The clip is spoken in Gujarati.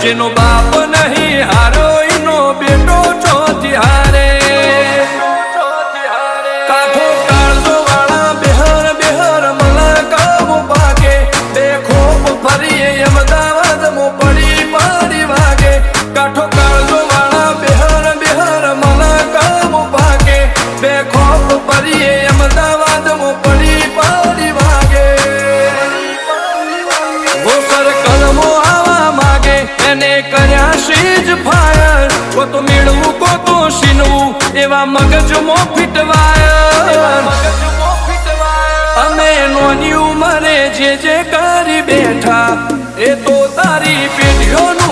જેનો બાપ નહીં હારો એનો બેટો ચોથી હારે કાઠો કાળજો વાળા બેહર બેહર મલા કામ ભાગે દેખો ફરી અમદાવાદ મો પડી પડી વાગે કાઠો કાળજો વાળા બેહર બેહર મલા કામ ભાગે દેખો ફરી અમદાવાદ મો પડી પડી વાગે ગોસર કલમો આવા માગે એને કર્યા શીજ ફાયર કો તો મેળવું કો તો શીનવું એવા મગજમો ફીટવાય અમે નોની ઉંમરે જે કરી બેઠા એ તો તારી પેઢીઓનું